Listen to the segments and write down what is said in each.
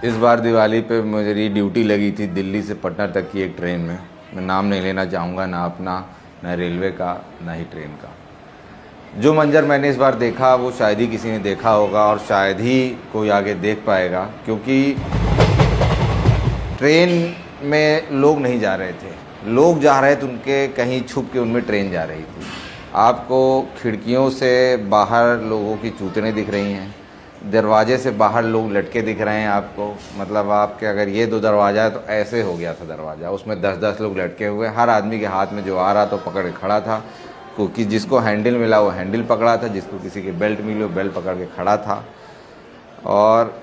इस बार दिवाली पे मेरी ड्यूटी लगी थी दिल्ली से पटना तक की एक ट्रेन में। मैं नाम नहीं लेना चाहूँगा, ना अपना, ना रेलवे का, ना ही ट्रेन का। जो मंजर मैंने इस बार देखा वो शायद ही किसी ने देखा होगा और शायद ही कोई आगे देख पाएगा, क्योंकि ट्रेन में लोग नहीं जा रहे थे। लोग जा रहे थे उनके कहीं छुप के, उनमें ट्रेन जा रही थी। आपको खिड़कियों से बाहर लोगों की चूतने दिख रही हैं, दरवाजे से बाहर लोग लटके दिख रहे हैं आपको। मतलब आपके अगर ये 2 दरवाज़ा है तो ऐसे हो गया था दरवाज़ा, उसमें 10-10 लोग लटके हुए। हर आदमी के हाथ में जो आ रहा था पकड़ के खड़ा था, क्योंकि जिसको हैंडल मिला वो हैंडल पकड़ा था, जिसको किसी के बेल्ट मिली वो बेल्ट पकड़ के खड़ा था। और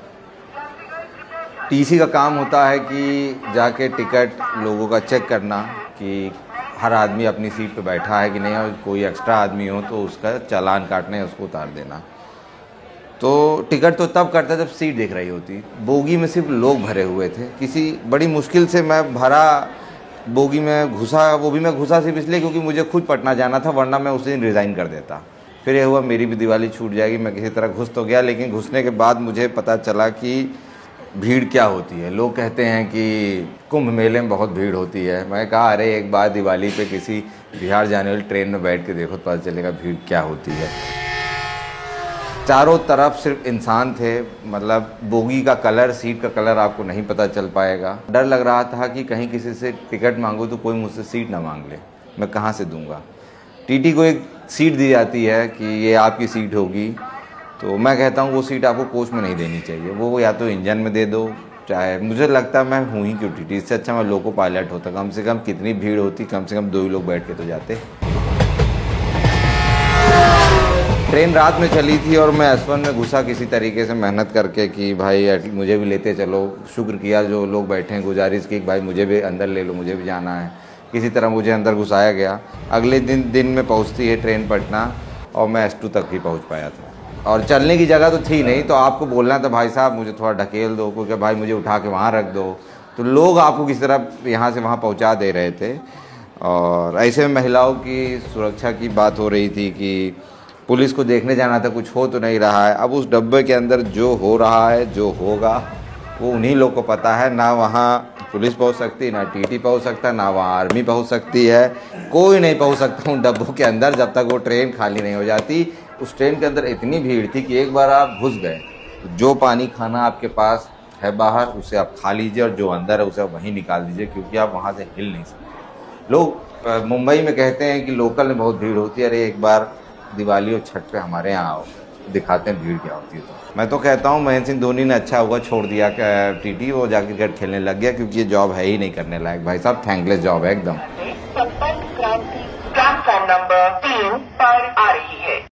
टीसी का काम होता है कि जाके टिकट लोगों का चेक करना कि हर आदमी अपनी सीट पे बैठा है कि नहीं, और कोई एक्स्ट्रा आदमी हो तो उसका चालान काटने, उसको उतार देना। तो टिकट तो तब करता जब सीट दिख रही होती। बोगी में सिर्फ लोग भरे हुए थे। किसी बड़ी मुश्किल से मैं भरा बोगी में घुसा, वो भी मैं घुसा सिर्फ इसलिए क्योंकि मुझे खुद पटना जाना था, वरना मैं उस दिन रिज़ाइन कर देता। फिर ये हुआ मेरी भी दिवाली छूट जाएगी। मैं किसी तरह घुस तो गया, लेकिन घुसने के बाद मुझे पता चला कि भीड़ क्या होती है। लोग कहते हैं कि कुंभ मेले में बहुत भीड़ होती है। मैं कहा अरे एक बार दिवाली पे किसी बिहार जाने वाली ट्रेन में बैठ के देखो तो पता चलेगा भीड़ क्या होती है। चारों तरफ सिर्फ इंसान थे। मतलब बोगी का कलर, सीट का कलर आपको नहीं पता चल पाएगा। डर लग रहा था कि कहीं किसी से टिकट मांगूँ तो कोई मुझसे सीट ना मांग ले, मैं कहाँ से दूंगा। टीटी को एक सीट दी जाती है कि ये आपकी सीट होगी, तो मैं कहता हूँ वो सीट आपको कोच में नहीं देनी चाहिए, वो या तो इंजन में दे दो। चाहे मुझे लगता है मैं हूँ ही क्यों टीटी, इससे अच्छा मैं लोको पायलट होता। कम से कम कितनी भीड़ होती, कम से कम 2 ही लोग बैठ के तो जाते। ट्रेन रात में चली थी और मैं S1 में घुसा किसी तरीके से मेहनत करके कि भाई मुझे भी लेते चलो। शुक्र किया जो लोग बैठे हैं, गुजारिश की भाई मुझे भी अंदर ले लो, मुझे भी जाना है। किसी तरह मुझे अंदर घुसाया गया। अगले दिन में पहुंचती है ट्रेन पटना, और मैं S2 तक ही पहुंच पाया था। और चलने की जगह तो थी नहीं, तो आपको बोलना था भाई साहब मुझे थोड़ा ढकेल दो, क्योंकि भाई मुझे उठा के वहाँ रख दो। तो लोग आपको किसी तरह यहाँ से वहाँ पहुँचा दे रहे थे। और ऐसे में महिलाओं की सुरक्षा की बात हो रही थी कि पुलिस को देखने जाना था, कुछ हो तो नहीं रहा है। अब उस डब्बे के अंदर जो हो रहा है, जो होगा, वो उन्हीं लोग को पता है। ना वहाँ पुलिस पहुँच सकती, ना टीटी पहुँच सकता, ना वहाँ आर्मी पहुँच सकती है। कोई नहीं पहुँच सकता उन डब्बों के अंदर जब तक वो ट्रेन खाली नहीं हो जाती। उस ट्रेन के अंदर इतनी भीड़ थी कि एक बार आप घुस गए तो जो पानी खाना आपके पास है बाहर, उसे आप खा लीजिए, और जो अंदर है उसे आप वहीं निकाल दीजिए, क्योंकि आप वहाँ से हिल नहीं सकते। लोग मुंबई में कहते हैं कि लोकल में बहुत भीड़ होती है। अरे एक बार दिवाली और छठ पे हमारे यहाँ आओ, दिखाते हैं भीड़ क्या होती है। तो मैं तो कहता हूँ महेंद्र सिंह धोनी ने अच्छा हुआ छोड़ दिया टीटी, वो जाके क्रिकेट खेलने लग गया, क्योंकि ये जॉब है ही नहीं करने लायक। भाई साहब थैंकलेस जॉब है एकदम। संपर्क क्रांति प्लेटफॉर्म नंबर 3 पर आ रही है।